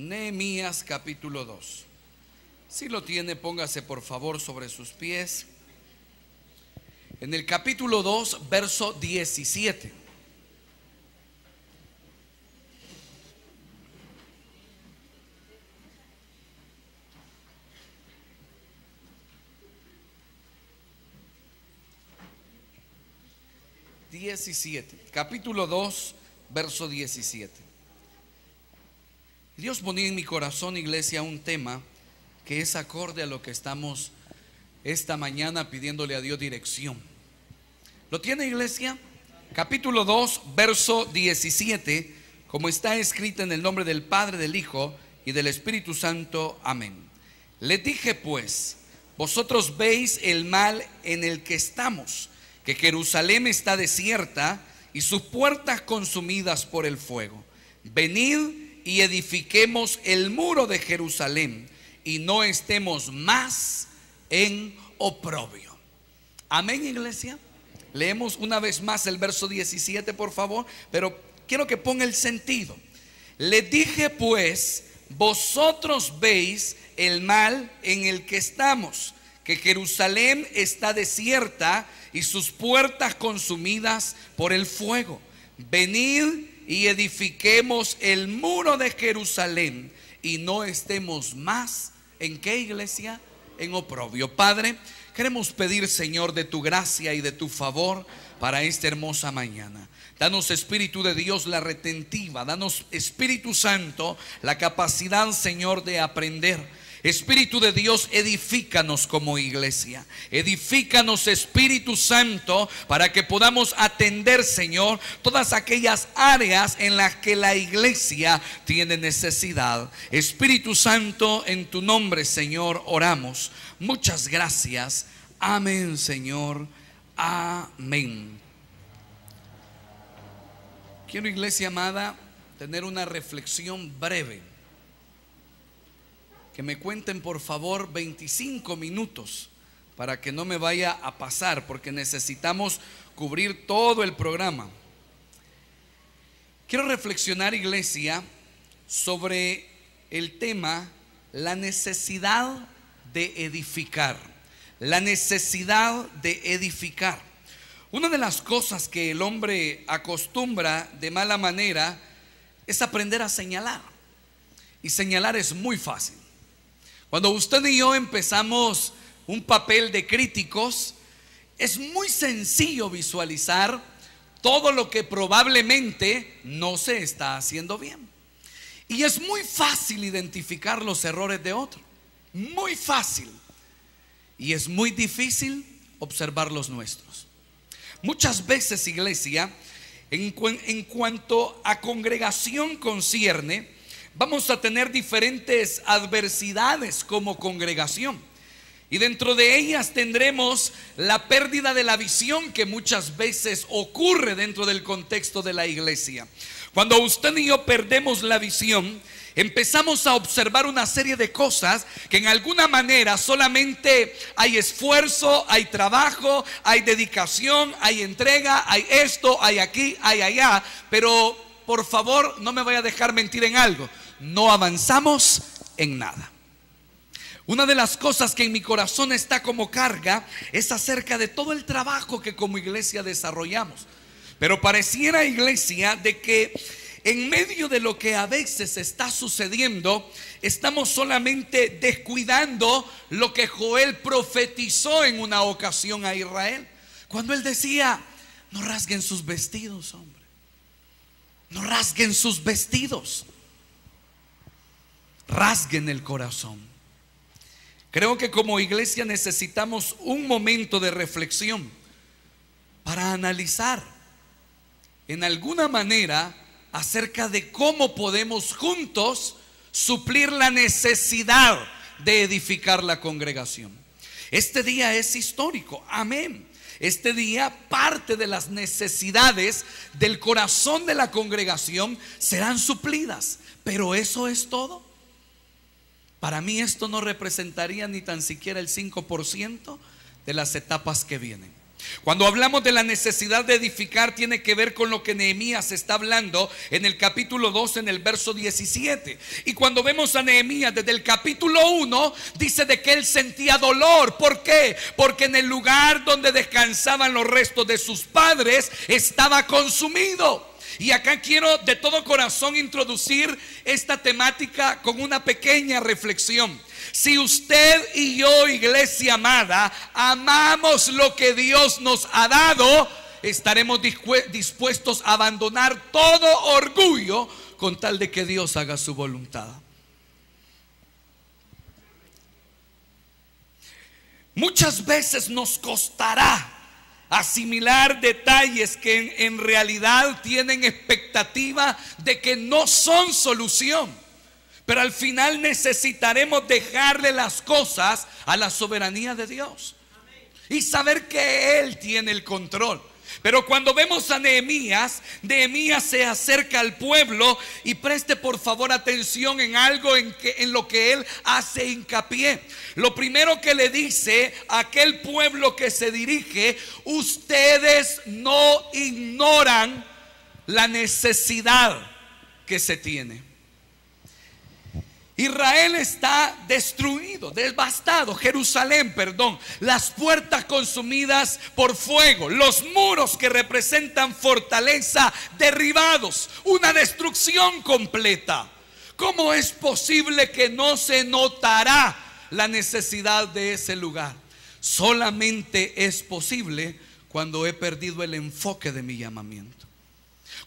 Nehemías capítulo 2. Si lo tiene, póngase por favor sobre sus pies. En el capítulo 2, verso 17. Capítulo 2, verso 17. Dios ponía en mi corazón, iglesia, un tema que es acorde a lo que estamos esta mañana pidiéndole a Dios dirección. ¿Lo tiene, iglesia? Capítulo 2, verso 17, como está escrito en el nombre del Padre, del Hijo y del Espíritu Santo. Amén. Les dije pues: vosotros veis el mal en el que estamos, que Jerusalén está desierta y sus puertas consumidas por el fuego. Venid y edifiquemos el muro de Jerusalén y no estemos más en oprobio. Amén, iglesia. Leemos una vez más el verso 17, por favor, pero quiero que ponga el sentido. Les dije pues: vosotros veis el mal en el que estamos, que Jerusalén está desierta y sus puertas consumidas por el fuego. Venid y edifiquemos el muro de Jerusalén y no estemos más ¿en qué, iglesia? En oprobio. Padre, queremos pedir, Señor, de tu gracia y de tu favor para esta hermosa mañana. Danos, Espíritu de Dios, la retentiva. Danos, Espíritu Santo, la capacidad, Señor, de aprender. Espíritu de Dios, edifícanos como iglesia. Edifícanos, Espíritu Santo, para que podamos atender, Señor, todas aquellas áreas en las que la iglesia tiene necesidad. Espíritu Santo, en tu nombre, Señor, oramos. Muchas gracias. Amén, Señor. Amén. Quiero, iglesia amada, tener una reflexión breve. Que me cuenten por favor 25 minutos para que no me vaya a pasar, porque necesitamos cubrir todo el programa. Quiero reflexionar, iglesia, sobre el tema la necesidad de edificar. La necesidad de edificar. Una de las cosas que el hombre acostumbra de mala manera es aprender a señalar. Y señalar es muy fácil. Cuando usted y yo empezamos un papel de críticos, es muy sencillo visualizar todo lo que probablemente no se está haciendo bien. Y es muy fácil identificar los errores de otro. Muy fácil. Y es muy difícil observar los nuestros. Muchas veces, iglesia, en cuanto a congregación concierne, vamos a tener diferentes adversidades como congregación. Y dentro de ellas tendremos la pérdida de la visión que muchas veces ocurre dentro del contexto de la iglesia. Cuando usted y yo perdemos la visión, empezamos a observar una serie de cosas que en alguna manera solamente hay esfuerzo, hay trabajo, hay dedicación, hay entrega, hay esto, hay aquí, hay allá. Pero por favor, no me vaya a dejar mentir en algo. No avanzamos en nada. Una de las cosas que en mi corazón está como carga es acerca de todo el trabajo que como iglesia desarrollamos. Pero pareciera, iglesia, de que en medio de lo que a veces está sucediendo, estamos solamente descuidando lo que Joel profetizó en una ocasión a Israel. Cuando él decía: no rasguen sus vestidos, hombre. No rasguen sus vestidos. Rasguen el corazón. Creo que como iglesia necesitamos un momento de reflexión para analizar en alguna manera acerca de cómo podemos juntos suplir la necesidad de edificar la congregación. Este día es histórico, amén. Este día, parte de las necesidades del corazón de la congregación serán suplidas. Pero ¿eso es todo? Para mí esto no representaría ni tan siquiera el 5% de las etapas que vienen. Cuando hablamos de la necesidad de edificar, tiene que ver con lo que Nehemías está hablando en el capítulo 2, en el verso 17. Y cuando vemos a Nehemías desde el capítulo 1, dice de que él sentía dolor. ¿Por qué? Porque en el lugar donde descansaban los restos de sus padres estaba consumido. Y acá quiero de todo corazón introducir esta temática con una pequeña reflexión. Si usted y yo, iglesia amada, amamos lo que Dios nos ha dado, estaremos dispuestos a abandonar todo orgullo con tal de que Dios haga su voluntad. Muchas veces nos costará asimilar detalles que en realidad tienen expectativa de que no son solución. Pero al final necesitaremos dejarle las cosas a la soberanía de Dios y saber que Él tiene el control. Pero cuando vemos a Nehemías, Nehemías se acerca al pueblo y preste por favor atención en algo en lo que él hace hincapié. Lo primero que le dice a aquel pueblo que se dirige: ustedes no ignoran la necesidad que se tiene. Israel está destruido, devastado. Jerusalén, las puertas consumidas por fuego, los muros que representan fortaleza derribados, una destrucción completa. ¿Cómo es posible que no se notará la necesidad de ese lugar? Solamente es posible cuando he perdido el enfoque de mi llamamiento.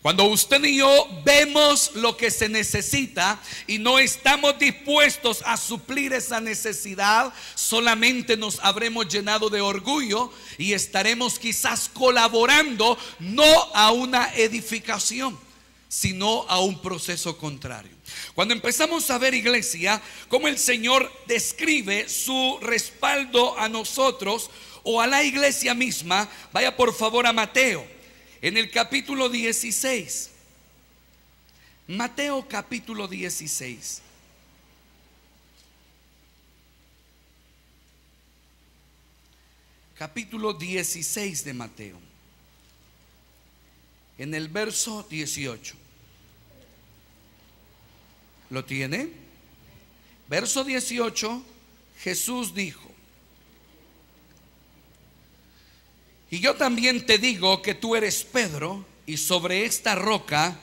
Cuando usted y yo vemos lo que se necesita y no estamos dispuestos a suplir esa necesidad, solamente nos habremos llenado de orgullo y estaremos quizás colaborando no a una edificación, sino a un proceso contrario. Cuando empezamos a ver, iglesia, cómo el Señor describe su respaldo a nosotros o a la iglesia misma, vaya por favor a Mateo. En el capítulo 16, Mateo capítulo 16. Capítulo 16 de Mateo. En el verso 18. ¿Lo tiene? Verso 18, Jesús dijo: y yo también te digo que tú eres Pedro, y sobre esta roca,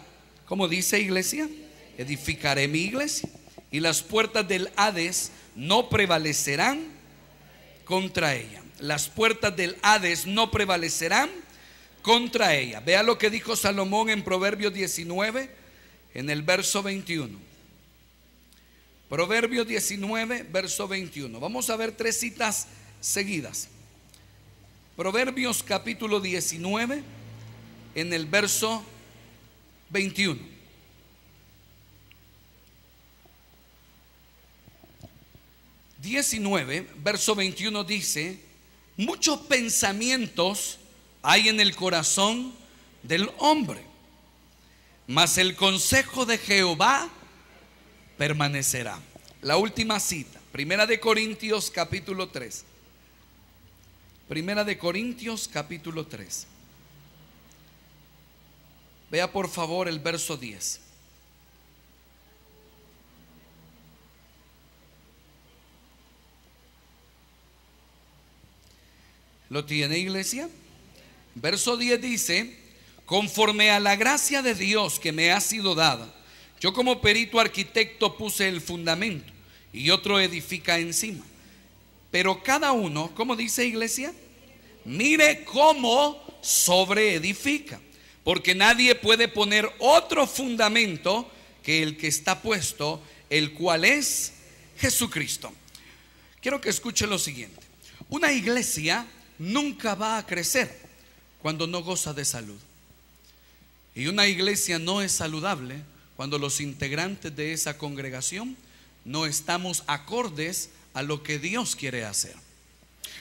¿cómo dice, iglesia? Edificaré mi iglesia, y las puertas del Hades no prevalecerán contra ella. Las puertas del Hades no prevalecerán contra ella. Vea lo que dijo Salomón en Proverbios 19, en el verso 21. Proverbios 19, verso 21. Vamos a ver tres citas seguidas. Proverbios capítulo 19, en el verso 21. Verso 21 dice: muchos pensamientos hay en el corazón del hombre, mas el consejo de Jehová permanecerá. La última cita, Primera de Corintios capítulo 3. Primera de Corintios capítulo 3. Vea por favor el verso 10. ¿Lo tiene, iglesia? Verso 10 dice: conforme a la gracia de Dios que me ha sido dada, yo como perito arquitecto puse el fundamento y otro edifica encima. Pero cada uno, ¿cómo dice, iglesia? Mire cómo sobreedifica, porque nadie puede poner otro fundamento que el que está puesto, el cual es Jesucristo. Quiero que escuche lo siguiente: una iglesia nunca va a crecer cuando no goza de salud, y una iglesia no es saludable cuando los integrantes de esa congregación no estamos acordes a lo que Dios quiere hacer.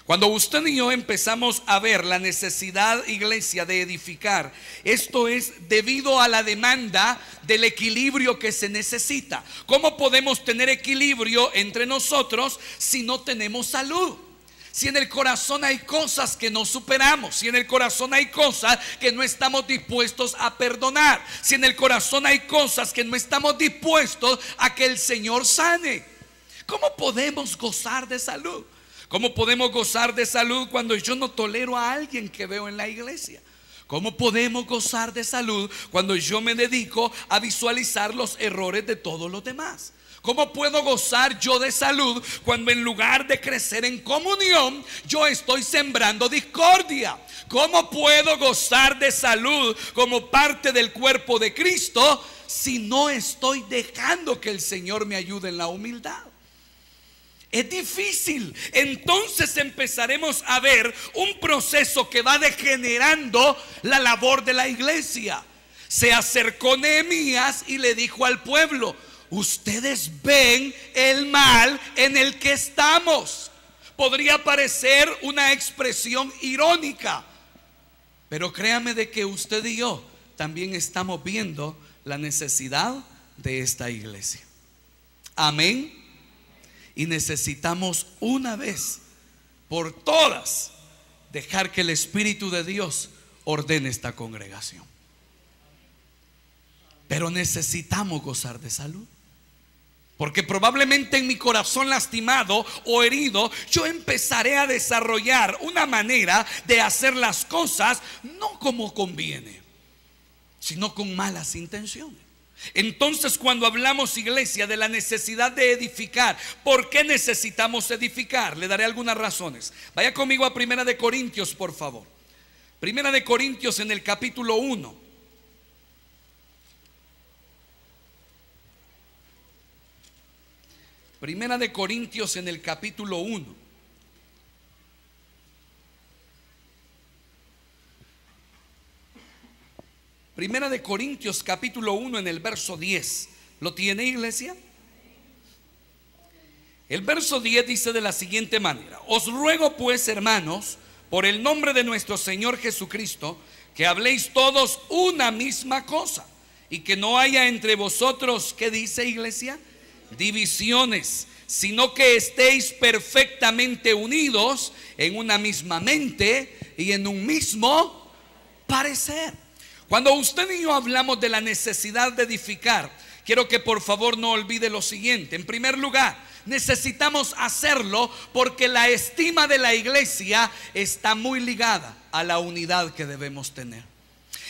Cuando usted y yo empezamos a ver la necesidad, iglesia, de edificar, esto es debido a la demanda del equilibrio que se necesita. ¿Cómo podemos tener equilibrio entre nosotros si no tenemos salud? Si en el corazón hay cosas que no superamos, si en el corazón hay cosas que no estamos dispuestos a perdonar, si en el corazón hay cosas que no estamos dispuestos a que el Señor sane, ¿cómo podemos gozar de salud? ¿Cómo podemos gozar de salud cuando yo no tolero a alguien que veo en la iglesia? ¿Cómo podemos gozar de salud cuando yo me dedico a visualizar los errores de todos los demás? ¿Cómo puedo gozar yo de salud cuando en lugar de crecer en comunión yo estoy sembrando discordia? ¿Cómo puedo gozar de salud como parte del cuerpo de Cristo si no estoy dejando que el Señor me ayude en la humildad? Es difícil. Entonces empezaremos a ver un proceso que va degenerando la labor de la iglesia. Se acercó Nehemías y le dijo al pueblo: ustedes ven el mal en el que estamos. Podría parecer una expresión irónica, pero créame de que usted y yo también estamos viendo la necesidad de esta iglesia. Amén. Y necesitamos una vez por todas dejar que el Espíritu de Dios ordene esta congregación. Pero necesitamos gozar de salud, porque probablemente en mi corazón lastimado o herido yo empezaré a desarrollar una manera de hacer las cosas no como conviene, sino con malas intenciones. Entonces, cuando hablamos, iglesia, de la necesidad de edificar, ¿por qué necesitamos edificar? Le daré algunas razones. Vaya conmigo a Primera de Corintios, por favor. Primera de Corintios en el capítulo 1. Primera de Corintios en el capítulo 1. Primera de Corintios capítulo 1 en el verso 10. ¿Lo tiene, iglesia? El verso 10 dice de la siguiente manera: os ruego pues, hermanos, por el nombre de nuestro Señor Jesucristo, que habléis todos una misma cosa, y que no haya entre vosotros, ¿qué dice, iglesia? Divisiones, sino que estéis perfectamente unidos en una misma mente y en un mismo parecer. Cuando usted y yo hablamos de la necesidad de edificar, quiero que por favor no olvide lo siguiente. En primer lugar, necesitamos hacerlo porque la estima de la iglesia está muy ligada a la unidad que debemos tener.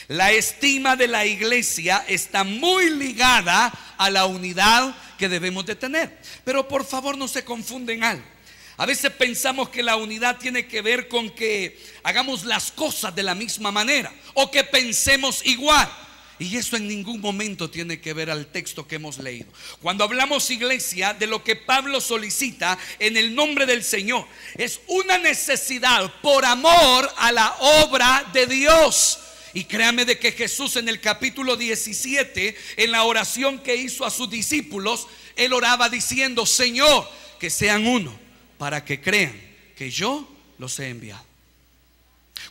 La estima de la iglesia está muy ligada a la unidad que debemos de tener. Pero por favor no se confunden algo. A veces pensamos que la unidad tiene que ver con que hagamos las cosas de la misma manera o que pensemos igual. Y eso en ningún momento tiene que ver al texto que hemos leído. Cuando hablamos, iglesia, de lo que Pablo solicita en el nombre del Señor, es una necesidad por amor a la obra de Dios. Y créame de que Jesús en el capítulo 17, en la oración que hizo a sus discípulos, él oraba diciendo: Señor, que sean uno, para que crean que yo los he enviado.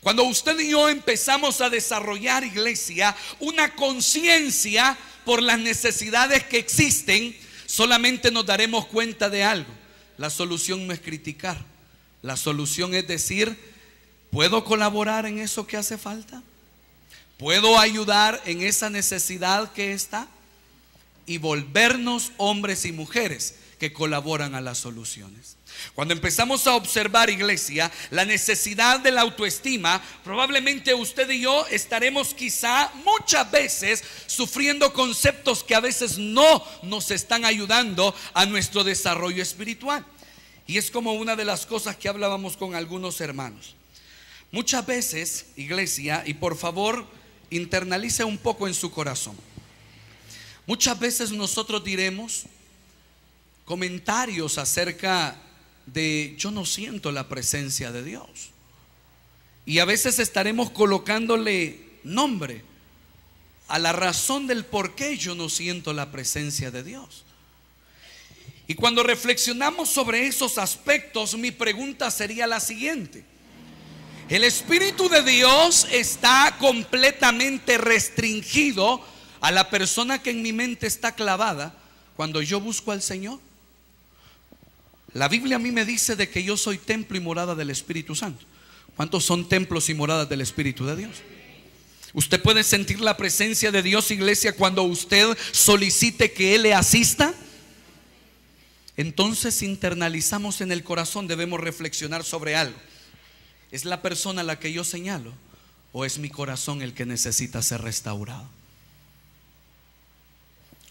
Cuando usted y yo empezamos a desarrollar, iglesia, una conciencia por las necesidades que existen, solamente nos daremos cuenta de algo: la solución no es criticar, la solución es decir: ¿puedo colaborar en eso que hace falta? ¿Puedo ayudar en esa necesidad que está? Y volvernos hombres y mujeres que colaboran a las soluciones. Cuando empezamos a observar, iglesia, la necesidad de la autoestima, probablemente usted y yo estaremos quizá muchas veces sufriendo conceptos que a veces no nos están ayudando a nuestro desarrollo espiritual. Y es como una de las cosas que hablábamos con algunos hermanos. Muchas veces, iglesia, y por favor internalice un poco en su corazón, muchas veces nosotros diremos comentarios acerca de: yo no siento la presencia de Dios. Y a veces estaremos colocándole nombre a la razón del por qué yo no siento la presencia de Dios. Y cuando reflexionamos sobre esos aspectos, mi pregunta sería la siguiente: ¿el Espíritu de Dios está completamente restringido a la persona que en mi mente está clavada cuando yo busco al Señor? La Biblia a mí me dice de que yo soy templo y morada del Espíritu Santo. ¿Cuántos son templos y moradas del Espíritu de Dios? Usted puede sentir la presencia de Dios, iglesia, cuando usted solicite que Él le asista. Entonces internalizamos en el corazón, debemos reflexionar sobre algo. ¿Es la persona a la que yo señalo o es mi corazón el que necesita ser restaurado?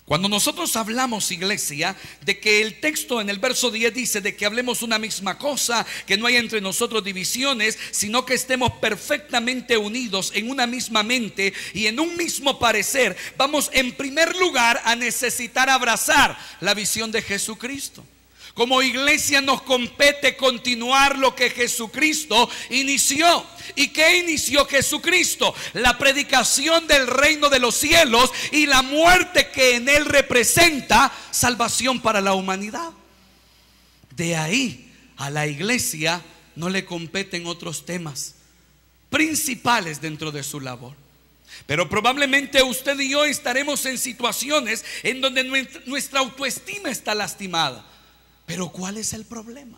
Cuando nosotros hablamos, iglesia, de que el texto en el verso 10 dice de que hablemos una misma cosa, que no hay entre nosotros divisiones, sino que estemos perfectamente unidos en una misma mente y en un mismo parecer, vamos en primer lugar a necesitar abrazar la visión de Jesucristo. Como iglesia nos compete continuar lo que Jesucristo inició. ¿Y qué inició Jesucristo? La predicación del reino de los cielos y la muerte que en él representa salvación para la humanidad. De ahí a la iglesia no le competen otros temas principales dentro de su labor. Pero probablemente usted y yo estaremos en situaciones en donde nuestra autoestima está lastimada. Pero ¿cuál es el problema?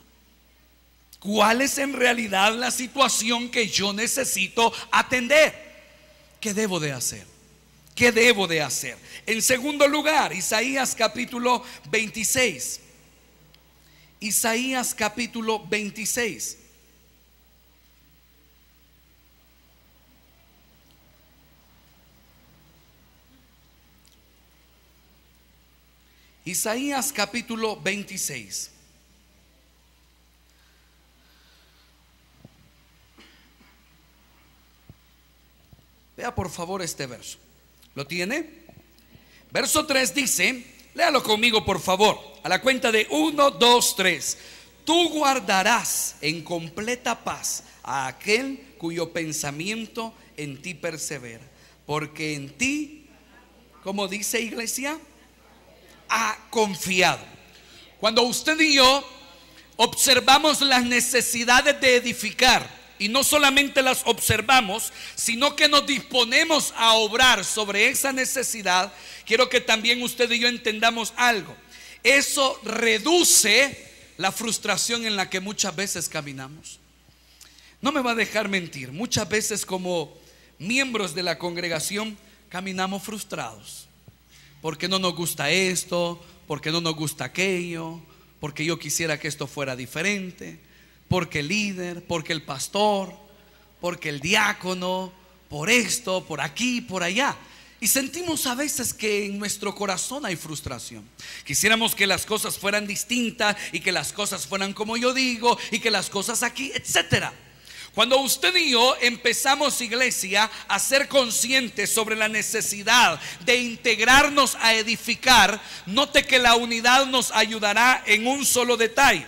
¿Cuál es en realidad la situación que yo necesito atender? ¿Qué debo de hacer? ¿Qué debo de hacer? En segundo lugar, Isaías capítulo 26. Isaías capítulo 26. Isaías capítulo 26. Vea por favor este verso. ¿Lo tiene? Verso 3 dice, léalo conmigo por favor, a la cuenta de 1, 2, 3. Tú guardarás en completa paz a aquel cuyo pensamiento en ti persevera, porque en ti, como dice iglesia, ha confiado. Cuando usted y yo observamos las necesidades de edificar, y no solamente las observamos, sino que nos disponemos a obrar sobre esa necesidad, quiero que también usted y yo entendamos algo. Eso reduce la frustración en la que muchas veces caminamos. No me va a dejar mentir, muchas veces como miembros de la congregación caminamos frustrados. Porque no nos gusta esto, porque no nos gusta aquello, porque yo quisiera que esto fuera diferente, porque el líder, porque el pastor, porque el diácono, por esto, por aquí, por allá. Y sentimos a veces que en nuestro corazón hay frustración. Quisiéramos que las cosas fueran distintas y que las cosas fueran como yo digo y que las cosas aquí, etcétera. Cuando usted y yo empezamos, iglesia, a ser conscientes sobre la necesidad de integrarnos a edificar, note que la unidad nos ayudará en un solo detalle.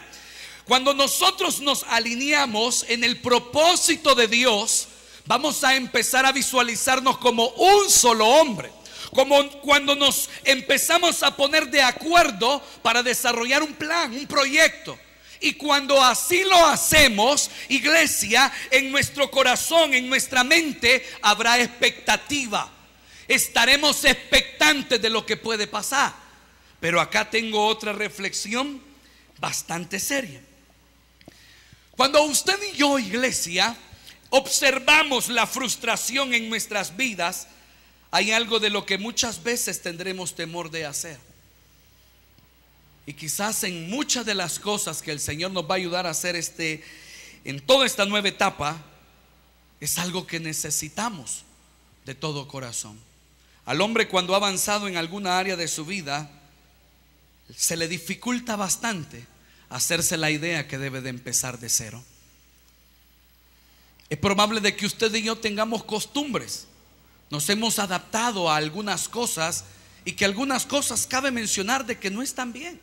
Cuando nosotros nos alineamos en el propósito de Dios, vamos a empezar a visualizarnos como un solo hombre. Como cuando nos empezamos a poner de acuerdo para desarrollar un plan, un proyecto. Y cuando así lo hacemos, iglesia, en nuestro corazón, en nuestra mente, habrá expectativa. Estaremos expectantes de lo que puede pasar. Pero acá tengo otra reflexión bastante seria. Cuando usted y yo, iglesia, observamos la frustración en nuestras vidas, hay algo de lo que muchas veces tendremos temor de hacer. Y quizás en muchas de las cosas que el Señor nos va a ayudar a hacer en toda esta nueva etapa, es algo que necesitamos de todo corazón. Al hombre, cuando ha avanzado en alguna área de su vida, se le dificulta bastante hacerse la idea que debe de empezar de cero. Es probable de que usted y yo tengamos costumbres. Nos hemos adaptado a algunas cosas y que algunas cosas cabe mencionar de que no están bien.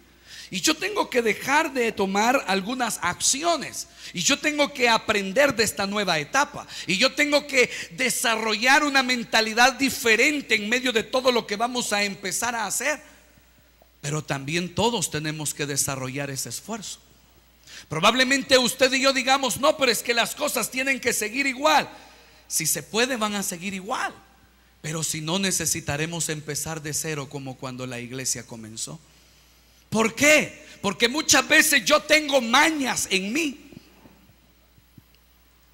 Y yo tengo que dejar de tomar algunas acciones. Y yo tengo que aprender de esta nueva etapa. Y yo tengo que desarrollar una mentalidad diferente en medio de todo lo que vamos a empezar a hacer. Pero también todos tenemos que desarrollar ese esfuerzo. Probablemente usted y yo digamos, no, pero es que las cosas tienen que seguir igual. Si se puede, van a seguir igual. Pero si no, necesitaremos empezar de cero como cuando la iglesia comenzó. ¿Por qué? Porque muchas veces yo tengo mañas en mí.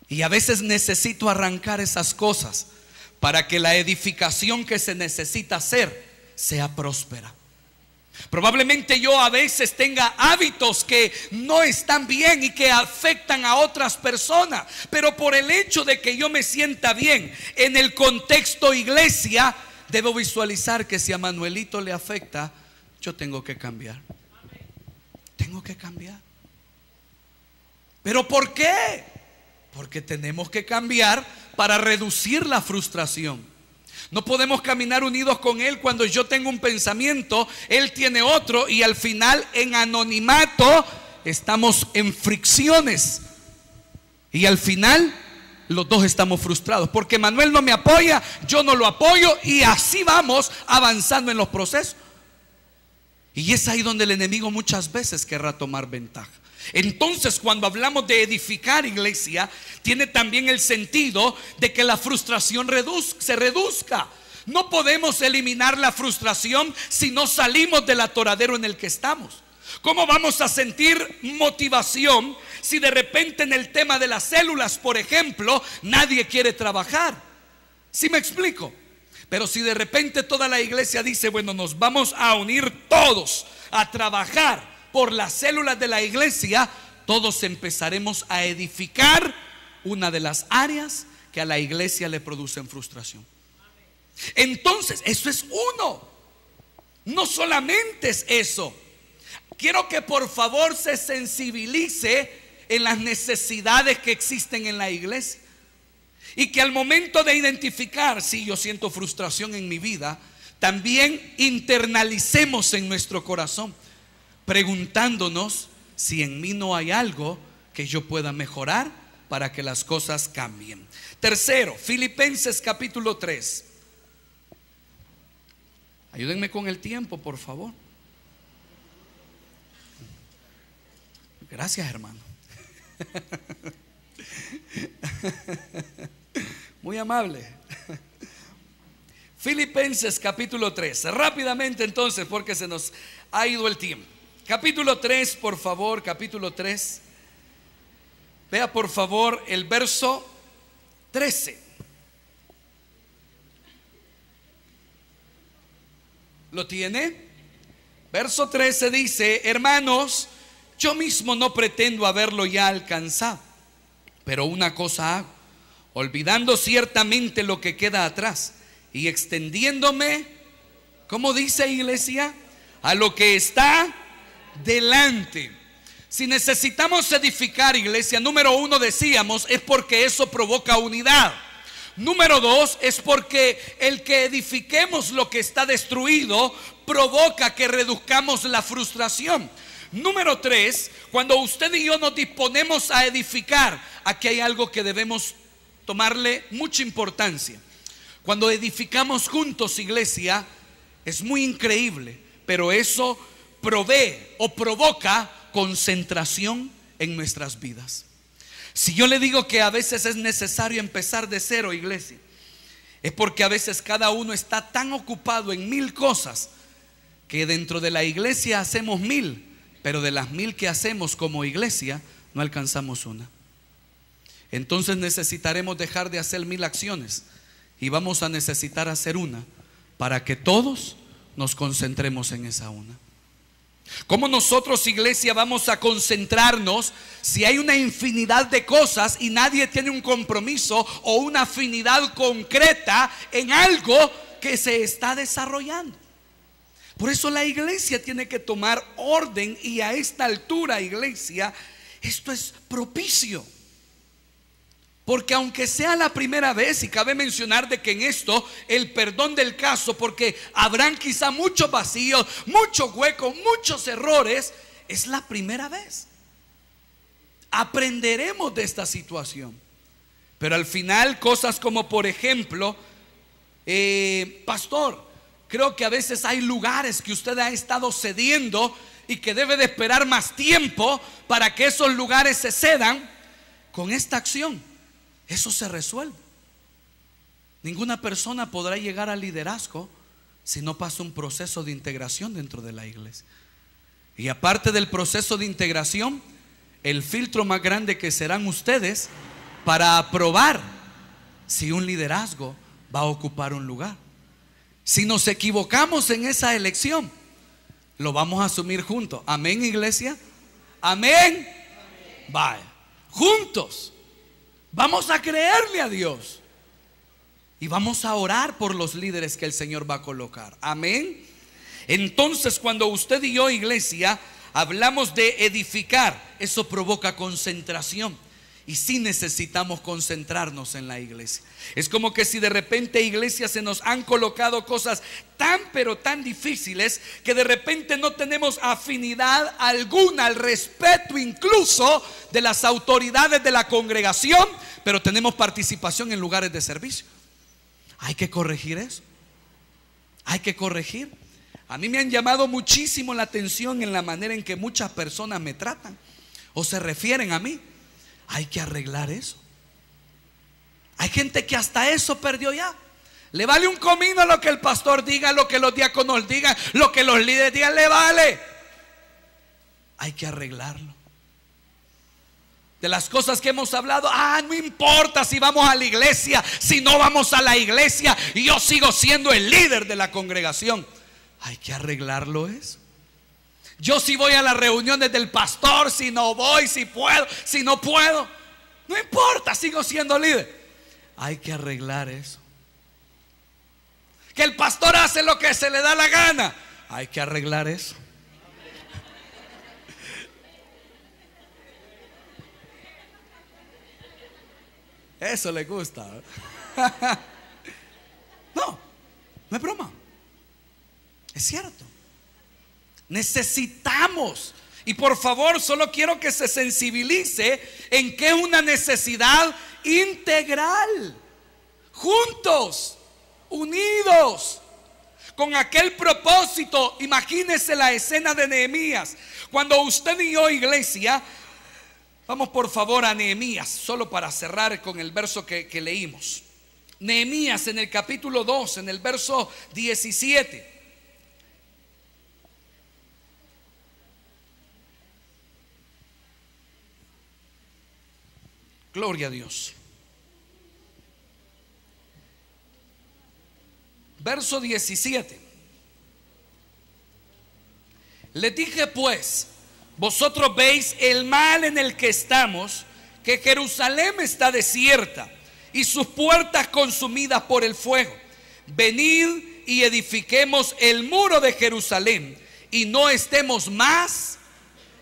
Y a veces necesito arrancar esas cosas para que la edificación que se necesita hacer sea próspera. Probablemente yo a veces tenga hábitos que no están bien y que afectan a otras personas, pero por el hecho de que yo me sienta bien en el contexto iglesia, debo visualizar que si a Manuelito le afecta, yo tengo que cambiar. Tengo que cambiar. ¿Pero por qué? Porque tenemos que cambiar para reducir la frustración. No podemos caminar unidos con Él cuando yo tengo un pensamiento, Él tiene otro, y al final en anonimato estamos en fricciones. Y al final los dos estamos frustrados, porque Manuel no me apoya, yo no lo apoyo, y así vamos avanzando en los procesos. Y es ahí donde el enemigo muchas veces querrá tomar ventaja. Entonces, cuando hablamos de edificar, iglesia, tiene también el sentido de que la frustración se reduzca. No podemos eliminar la frustración si no salimos del atoradero en el que estamos. ¿Cómo vamos a sentir motivación si de repente en el tema de las células, por ejemplo, nadie quiere trabajar? ¿Sí me explico? Pero si de repente toda la iglesia dice, bueno, nos vamos a unir todos a trabajar por las células de la iglesia, todos empezaremos a edificar una de las áreas que a la iglesia le producen frustración. Entonces, eso es uno. No solamente es eso. Quiero que por favor se sensibilice en las necesidades que existen en la iglesia. Y que al momento de identificar, si yo siento frustración en mi vida, también internalicemos en nuestro corazón, preguntándonos si en mí no hay algo que yo pueda mejorar para que las cosas cambien. Tercero, Filipenses capítulo 3. Ayúdenme con el tiempo, por favor. Gracias, hermano. Muy amable. Filipenses capítulo 3. Rápidamente entonces, porque se nos ha ido el tiempo. Capítulo 3, por favor, capítulo 3. Vea por favor el verso 13. ¿Lo tiene? Verso 13 dice: hermanos, yo mismo no pretendo haberlo ya alcanzado, pero una cosa hago, olvidando ciertamente lo que queda atrás y extendiéndome, ¿cómo dice, iglesia? A lo que está delante. Si necesitamos edificar, iglesia, número uno decíamos, es porque eso provoca unidad. Número dos, es porque el que edifiquemos lo que está destruido provoca que reduzcamos la frustración. Número tres, cuando usted y yo nos disponemos a edificar, aquí hay algo que debemos tomarle mucha importancia. Cuando edificamos juntos, iglesia, es muy increíble, pero eso provee o provoca concentración en nuestras vidas. Si yo le digo que a veces es necesario empezar de cero, iglesia, es porque a veces cada uno está tan ocupado en 1000 cosas que dentro de la iglesia hacemos 1000, pero de las 1000 que hacemos como iglesia no alcanzamos una. Entonces necesitaremos dejar de hacer 1000 acciones y vamos a necesitar hacer una para que todos nos concentremos en esa una. ¿Cómo nosotros, iglesia, vamos a concentrarnos si hay una infinidad de cosas y nadie tiene un compromiso o una afinidad concreta en algo que se está desarrollando? Por eso la iglesia tiene que tomar orden, y a esta altura, iglesia, esto es propicio. Porque aunque sea la primera vez, y cabe mencionar de que en esto el perdón del caso, porque habrán quizá muchos vacíos, muchos huecos, muchos errores, es la primera vez. Aprenderemos de esta situación. Pero al final cosas como, por ejemplo, pastor, creo que a veces hay lugares que usted ha estado cediendo y que debe de esperar más tiempo para que esos lugares se cedan. Con esta acción eso se resuelve. Ninguna persona podrá llegar al liderazgo si no pasa un proceso de integración dentro de la iglesia. Y aparte del proceso de integración, el filtro más grande que serán ustedes para aprobar si un liderazgo va a ocupar un lugar. Si nos equivocamos en esa elección, lo vamos a asumir juntos. Amén, iglesia. Amén. Vaya, juntos vamos a creerle a Dios y vamos a orar por los líderes que el Señor va a colocar. Amén. Entonces, cuando usted y yo, iglesia, hablamos de edificar, eso provoca concentración. Y sí necesitamos concentrarnos en la iglesia. Es como que si de repente, iglesia, se nos han colocado cosas tan pero tan difíciles que de repente no tenemos afinidad alguna al respeto incluso de las autoridades de la congregación, pero tenemos participación en lugares de servicio. Hay que corregir eso. Hay que corregir. A mí me han llamado muchísimo la atención en la manera en que muchas personas me tratan o se refieren a mí. Hay que arreglar eso. Hay gente que hasta eso perdió ya. Le vale un comino lo que el pastor diga, lo que los diáconos digan, lo que los líderes digan, le vale. Hay que arreglarlo. De las cosas que hemos hablado, no importa si vamos a la iglesia, si no vamos a la iglesia, y yo sigo siendo el líder de la congregación. Hay que arreglarlo eso. Yo sí voy a las reuniones del pastor, si no voy, si puedo, si no puedo, no importa, sigo siendo líder. Hay que arreglar eso. Que el pastor hace lo que se le da la gana, hay que arreglar eso. Eso le gusta. No es broma, es cierto. Necesitamos, y por favor, solo quiero que se sensibilice en que es una necesidad integral, juntos, unidos, con aquel propósito. Imagínese la escena de Nehemías. Cuando usted y yo, iglesia, vamos por favor a Nehemías, solo para cerrar con el verso que leímos. Nehemías en el capítulo 2, en el verso 17. Gloria a Dios. Verso 17. Les dije pues, vosotros veis el mal en el que estamos, que Jerusalén está desierta y sus puertas consumidas por el fuego. Venid y edifiquemos el muro de Jerusalén y no estemos más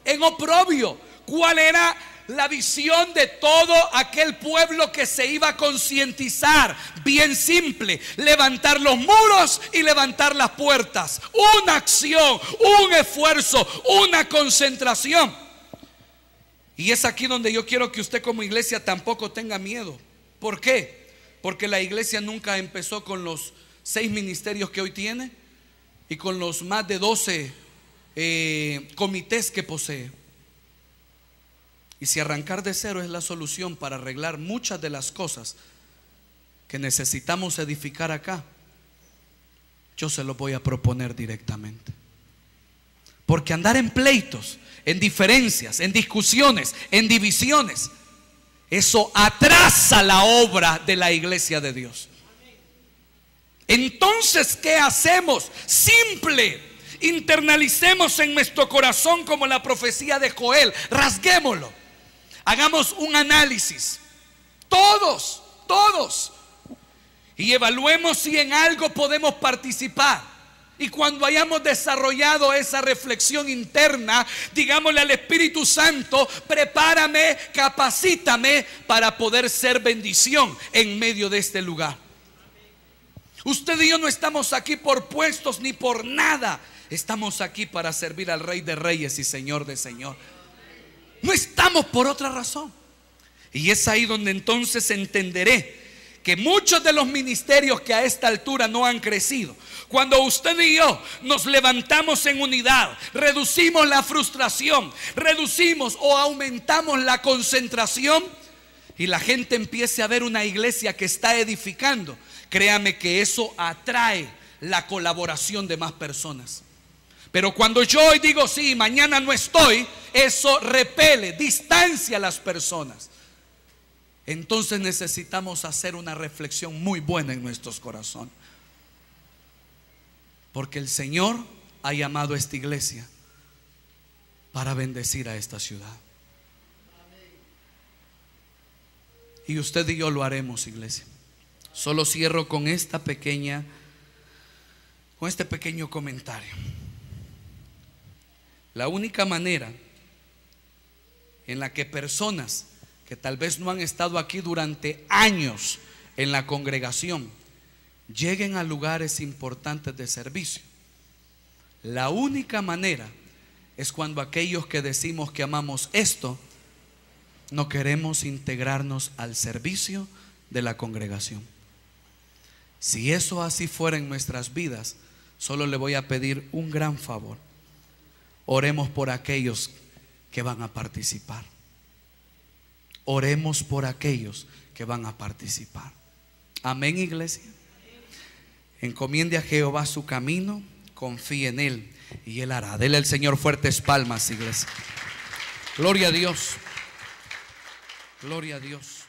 en oprobio. ¿Cuál era la visión de todo aquel pueblo que se iba a concientizar? Bien simple: levantar los muros y levantar las puertas. Una acción, un esfuerzo, una concentración. Y es aquí donde yo quiero que usted como iglesia tampoco tenga miedo. ¿Por qué? Porque la iglesia nunca empezó con los 6 ministerios que hoy tiene y con los más de 12 comités que posee. Y si arrancar de cero es la solución para arreglar muchas de las cosas que necesitamos edificar acá, yo se lo voy a proponer directamente. Porque andar en pleitos, en diferencias, en discusiones, en divisiones, eso atrasa la obra de la iglesia de Dios. Entonces, ¿qué hacemos? Simple: internalicemos en nuestro corazón como la profecía de Joel, rasguémoslo. Hagamos un análisis, todos, y evaluemos si en algo podemos participar. Y cuando hayamos desarrollado esa reflexión interna, digámosle al Espíritu Santo: prepárame, capacítame para poder ser bendición en medio de este lugar. Usted y yo no estamos aquí por puestos ni por nada. Estamos aquí para servir al Rey de Reyes y Señor de Señor. No estamos por otra razón. Y es ahí donde entonces entenderé que muchos de los ministerios que a esta altura no han crecido, cuando usted y yo nos levantamos en unidad, reducimos la frustración, reducimos o aumentamos la concentración, y la gente empiece a ver una iglesia que está edificando, créame que eso atrae la colaboración de más personas. Pero cuando yo hoy digo sí, mañana no estoy, eso repele, distancia a las personas. Entonces necesitamos hacer una reflexión muy buena en nuestros corazones. Porque el Señor ha llamado a esta iglesia para bendecir a esta ciudad. Y usted y yo lo haremos, iglesia. Solo cierro con este pequeño comentario. La única manera en la que personas que tal vez no han estado aquí durante años en la congregación lleguen a lugares importantes de servicio, la única manera es cuando aquellos que decimos que amamos esto no queremos integrarnos al servicio de la congregación. Si eso así fuera en nuestras vidas, solo le voy a pedir un gran favor: oremos por aquellos que van a participar. Oremos por aquellos que van a participar. Amén, iglesia. Encomiende a Jehová su camino, confíe en Él y Él hará. Dele al Señor fuertes palmas, iglesia. Gloria a Dios. Gloria a Dios.